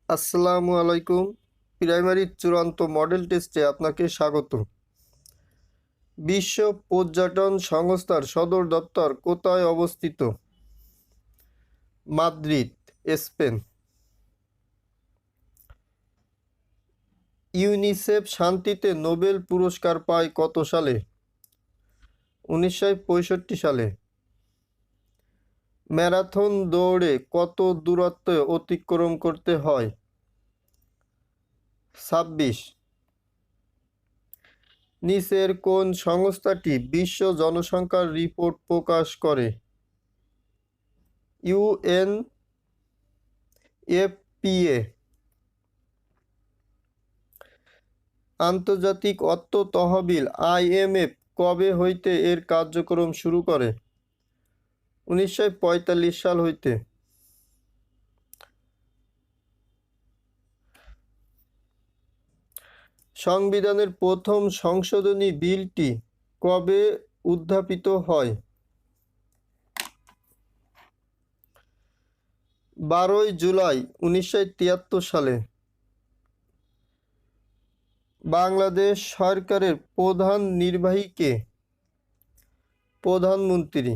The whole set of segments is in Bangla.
আসসালামু আলাইকুম। প্রাইমারি চূড়ান্ত মডেল টেস্টে আপনাকে স্বাগত। বিশ্ব পর্যটন সংস্থার সদর দপ্তর কোথায় অবস্থিত? Madrid, Spain. ইউনিসেফ শান্তিতে নোবেল পুরস্কার পায় কত সালে? 1965 সালে। ম্যারাথন দৌড়ে কত দূরত্ব অতিক্রম করতে হয়? 26। নিচের কোন সংস্থাটি বিশ্ব জনসংখ্যার রিপোর্ট প্রকাশ করে? ইউএনএফপিএ। আন্তর্জাতিক অর্থ তহবিল IMF কবে হইতে এর কার্যক্রম শুরু করে? 1945 সাল হইতে। সংবিধানের প্রথম সংশোধনী বিলটি কবে উত্থাপিত হয়? 12 জুলাই 1973 সালে। বাংলাদেশ সরকারের প্রধান নির্বাহী কে? প্রধানমন্ত্রী।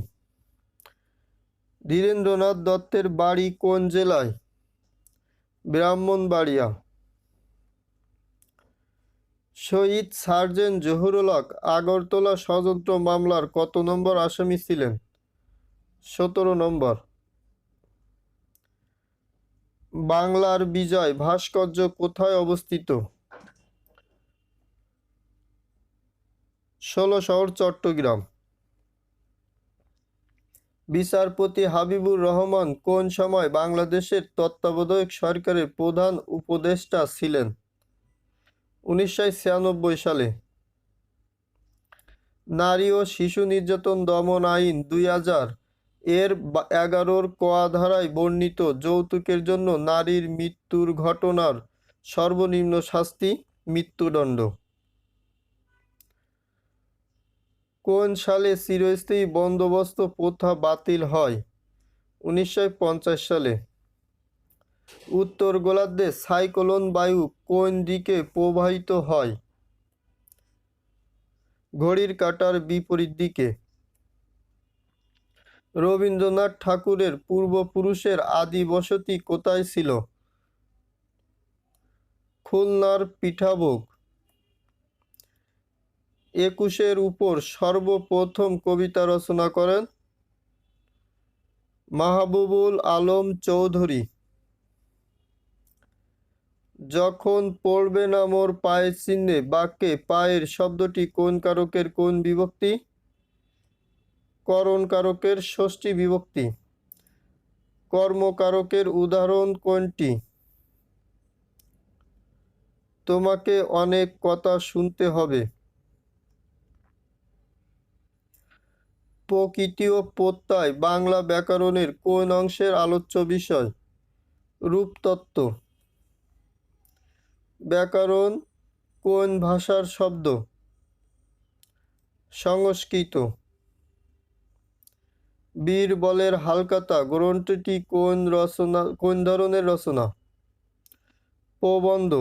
ধীরেন্দ্রনাথ দত্তের বাড়ি কোন জেলায়? ব্রাহ্মণবাড়িয়া। শহীদ সার্জেন্ট জহুরুল হক আগরতলা ষড়যন্ত্র মামলার কত নম্বর আসামি ছিলেন? 17 নম্বর। বাংলার বিজয় ভাস্কর্য কোথায় অবস্থিত? 16 চট্টগ্রাম। বিচারপতি হাবিবুর রহমান কোন সময় বাংলাদেশের তত্ত্বাবধায়ক সরকারের প্রধান উপদেষ্টা ছিলেন? 1996 সালে। নারী ও শিশু নির্যাতন দমন আইন 2000 এর 11 ক ধারায় বর্ণিত যৌতুকের জন্য নারীর মৃত্যুর ঘটনার সর্বনিম্ন শাস্তি মৃত্যুদণ্ড। কোন সালে চিরস্থায়ী বন্দোবস্ত প্রথা বাতিল হয়? 1950 সালে। উত্তর গোলার্ধে সাইক্লোন বায়ু কোন দিকে প্রবাহিত হয়? ঘড়ির কাঁটার বিপরীত দিকে। রবীন্দ্রনাথ ঠাকুরের পূর্বপুরুষের আদি বসতি কোথায় ছিল? খুলনার পিঠাভোগ। 21-এর উপর সর্বপ্রথম কবিতা রচনা করেন মাহবুবুল আলম চৌধুরী। যখন পড়বে না মোর পায়ের চিহ্নে বাক্যে পায়ের শব্দটি কোন কারকের কোন বিভক্তি? করণ কারকের ষষ্ঠী বিভক্তি। কর্মকারকের উদাহরণ কোনটি? তোমাকে অনেক কথা শুনতে হবে। প্রকৃতি ও প্রত্যয় বাংলা ব্যাকরণের কোন অংশের আলোচ্য বিষয়? রূপতত্ত্ব। ব্যাকরণ কোন ভাষার শব্দ? সংস্কৃত। বীরবলের হালখাতা গ্রন্থটি কোন ধরনের রচনা? প্রবন্ধ।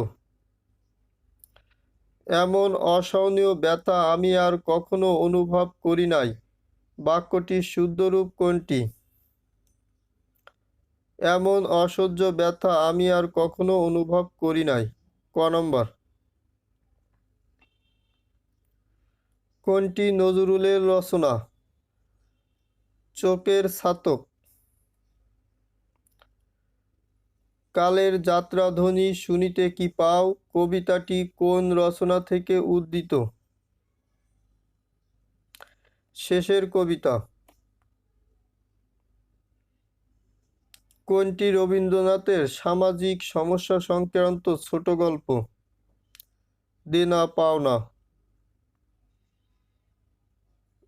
এমন অসহনীয় ব্যথা আমি আর কখনো অনুভব করি নাই বাক্যটির শুদ্ধ রূপ কোনটি? এমন অসহ্য ব্যথা আমি আর কখনো অনুভব করি নাই। ক নম্বর। কোনটি নজরুলের রচনা? চোখের ছাতক। কালের যাত্রাধ্বনি শুনিতে কি পাও কবিতাটি কোন রচনা থেকে উদ্ধৃত? শেষের কবিতা। কোনটি রবীন্দ্রনাথের সামাজিক সমস্যা সংক্রান্ত ছোট গল্প? দেনা পাওনা।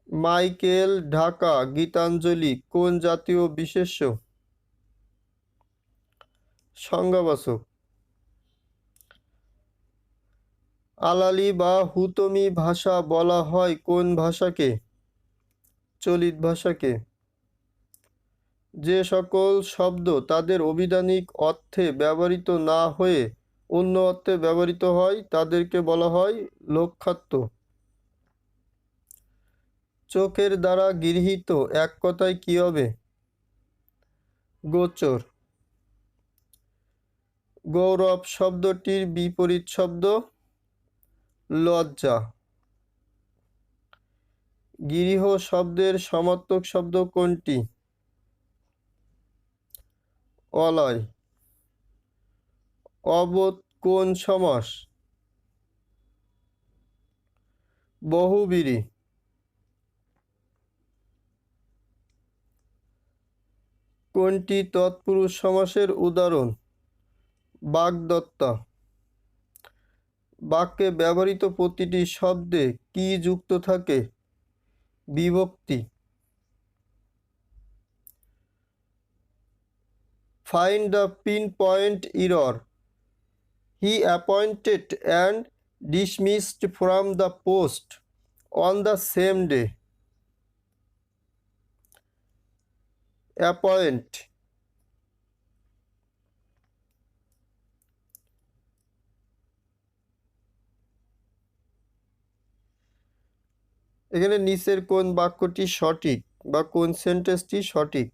মাইকেল ঢাকা গীতাঞ্জলি কোন জাতীয় বিশেষ্য? সংজ্ঞাবাচক। আলালি বা হুতমি ভাষা বলা হয় কোন ভাষাকে? চলিত ভাষাকে। যে সকল শব্দ তাদের অভিধানিক অর্থে ব্যবহৃত না হয়ে অন্য অর্থে ব্যবহৃত হয় তাদেরকে বলা হয় লক্ষ্যার্থ। চোখের দ্বারা গৃহীত এক কথায় কি হবে? গোচর। গৌরব শব্দটির বিপরীত শব্দ লজ্জা। গৃহ শব্দের সমার্থক শব্দ কোনটি? অলয়। অবোধ কোন সমাস? বহুব্রীহি। কোনটি তৎপুরুষ সমাসের উদাহরণ? বাগদত্তা। বাক্যে ব্যবহৃত প্রতিটি শব্দে কি যুক্ত থাকে? বিভক্তি। Find the pinpoint error. He appointed and dismissed from the post on the same day. Appoint. এখানে নিচের কোন বাক্যটি সঠিক বা কোন সেন্টেন্সটি সঠিক?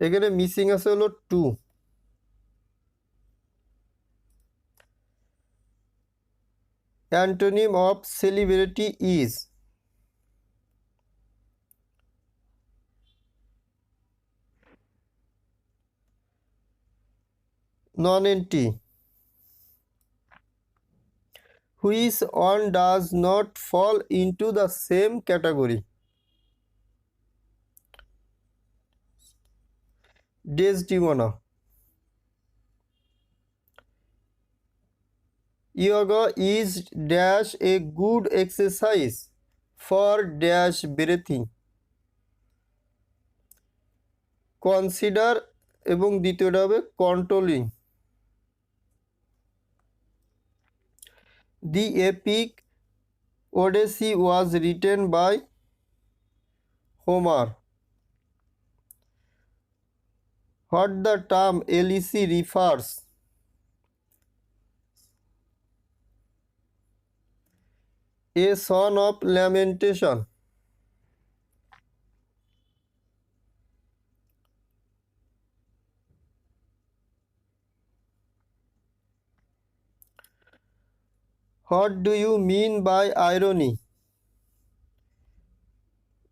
এখানে মিসিং আছে হলো two. Antonym of celebrity is nonentity. Which one does not fall into the same category? Desdemona. Yoga is dash a good exercise for dash breathing. Consider এবং দ্বিতীয়টা হবে controlling. The epic Odyssey was written by Homer. What the term Elysi refers? A song of lamentation. What do you mean by irony?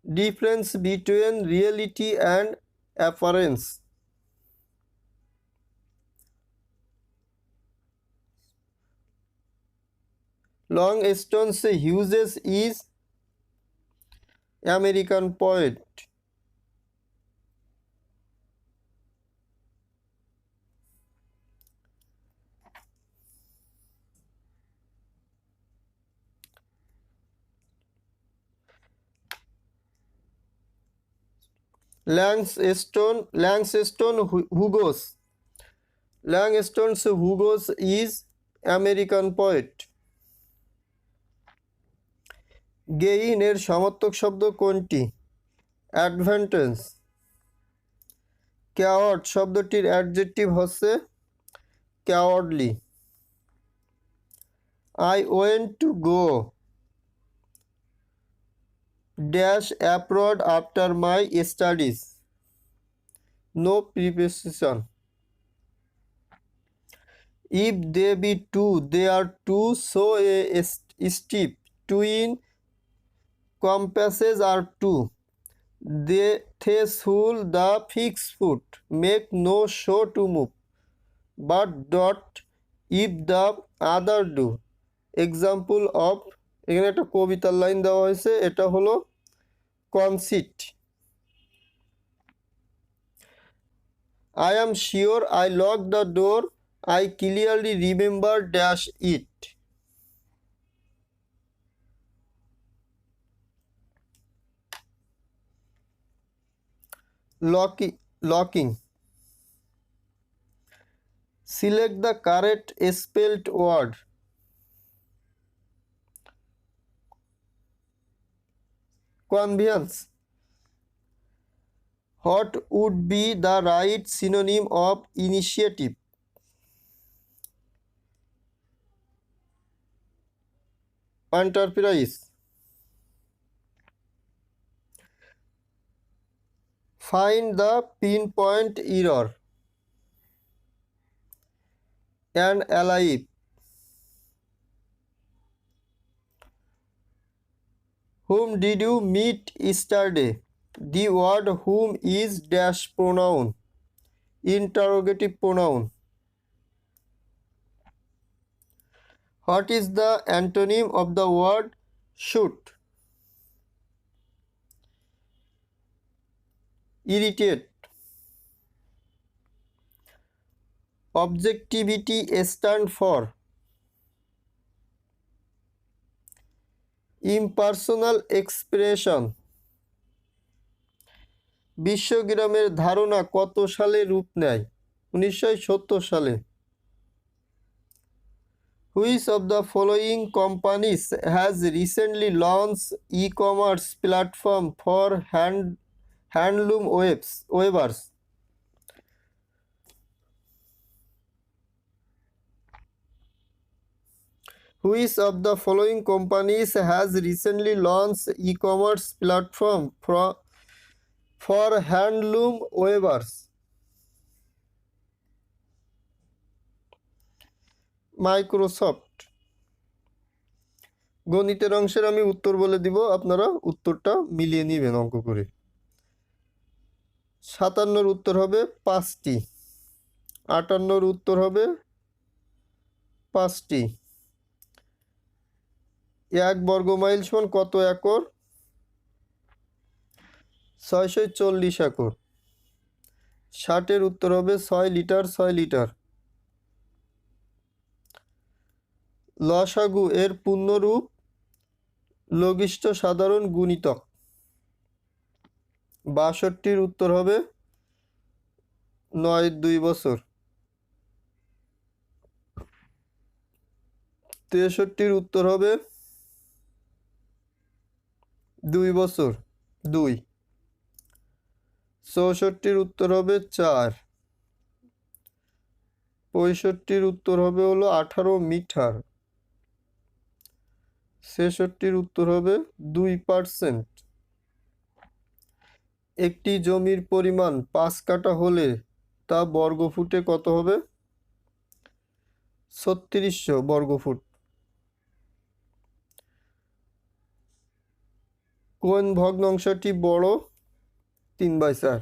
Difference between reality and appearance. Longstone's Hughes is American poet. Langston Hughes. Langston Hughes is American poet. Gain এর সমার্থক শব্দ কোনটি? অ্যাডভান্টেজ। ক্যাওয়ার্ড শব্দটির অ্যাডজেক্টিভ হচ্ছে ক্যাওয়ার্ডলি। I went to go dash abroad after my studies. No preposition. If they be two, they are two, so a steep. Twin compasses are two. They threshold the fixed foot, make no show to move, but dot if the other do. Example of, এখানে একটা কবিতার লাইন দেওয়া হয়েছে, এটা হলো conceit. I am sure I locked the door. I clearly remember dash it. Locking. Select the correct spelled word. Conveyance. What would be the right synonym of initiative? Enterprise. Find the pinpoint error. And alive. Whom did you meet yesterday? The word whom is dash pronoun. Interrogative pronoun. What is the antonym of the word shoot? Irritate. Objectivity stand for impersonal expression. বিশ্বগ্রামের ধারণা কত সালে রূপ নেয়? 1970 সালে। Which of the following companies has recently launched e-commerce platform for handloom weavers? Which of the following companies has recently launched e-commerce platform for handloom weavers? Microsoft. গণিতের অংশের আমি উত্তর বলে দিব, আপনারা উত্তরটা মিলিয়ে নেবেন অঙ্ক করে। 57 উত্তর হবে 5টি, 58 উত্তর হবে 5টি। 1 বর্গ মাইল সমান কত একর? 640 একর। 60 উত্তর হবে 6 লিটার 6 লিটার। লসাগু এর পূর্ণরূপ লঘিষ্ঠ সাধারণ গুণিতক। 62 উত্তর হবে 9 বছর। 63 উত্তর হবে 2 বছর 2। 64 উত্তর হবে 4। 65 উত্তর হবে হলো 18 মিটার। 66 উত্তর হবে 2%। একটি জমির পরিমাণ 5 কাঠা হলে তা বর্গফুটে কত হবে? 3600 বর্গফুট। কোন ভগ্নাংশটি বড়? 3/4।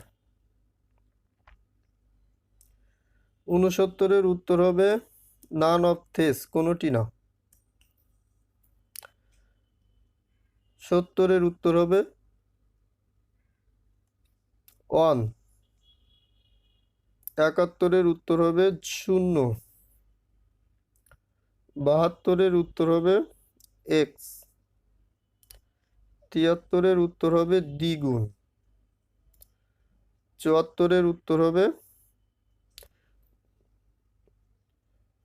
69 উত্তর হবে নান অফ থেস, কোনটি না। 70 উত্তর হবে 1। 71 উত্তর হবে 0। 72 উত্তর হবে x। 73 উত্তর হবে দ্বিগুণ। 74 উত্তর হবে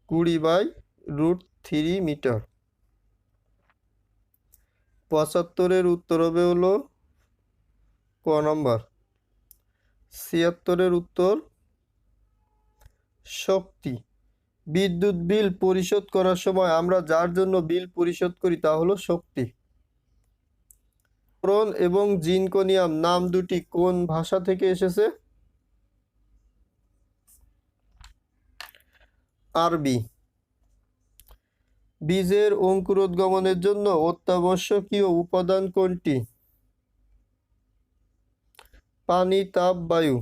20/√3 মিটার। 75 উত্তর হবে হলো ক নম্বর। 76 উত্তর শক্তি। বিদ্যুৎ বিল পরিশোধ করার সময় আমরা যার জন্য বিল পরিশোধ করি তা হলো শক্তি। বোরন এবং জিনকোনিয়াম নাম দুটি কোন ভাষা থেকে এসেছে? আরবি। বীজের অঙ্কুরোদ্গমনের জন্য অত্যাবশ্যকীয় উপাদান কোনটি? পানি, তাপ, বায়ু।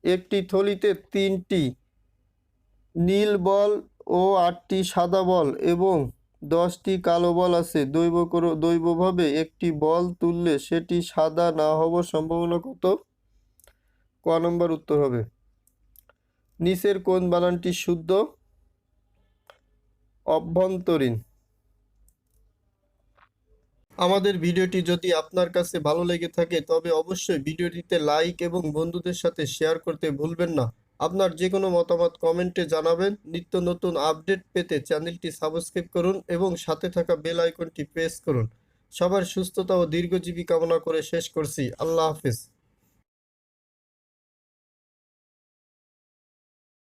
একটি থলিতে 3টি নীল বল ও 8টি সাদা বল এবং 10টি কালো বল আছে। দৈবভাবে একটি বল তুললে সেটি সাদা না হওয়ার সম্ভাবনা কত? ক নম্বর উত্তর হবে। নিচের কোন বানানটি শুদ্ধ? অভ্যন্তরীণ। আমাদের ভিডিওটি যদি আপনার কাছে ভালো লেগে থাকে তবে অবশ্যই ভিডিওটিতে লাইক এবং বন্ধুদের সাথে শেয়ার করতে ভুলবেন না। আপনার যে কোনো মতামত কমেন্টে জানাবেন। নিত্য নতুন আপডেট পেতে চ্যানেলটি সাবস্ক্রাইব করুন এবং সাথে থাকা বেল আইকনটি প্রেস করুন। সবার সুস্থতা ও দীর্ঘজীবী কামনা করে শেষ করছি। আল্লাহ হাফেজ।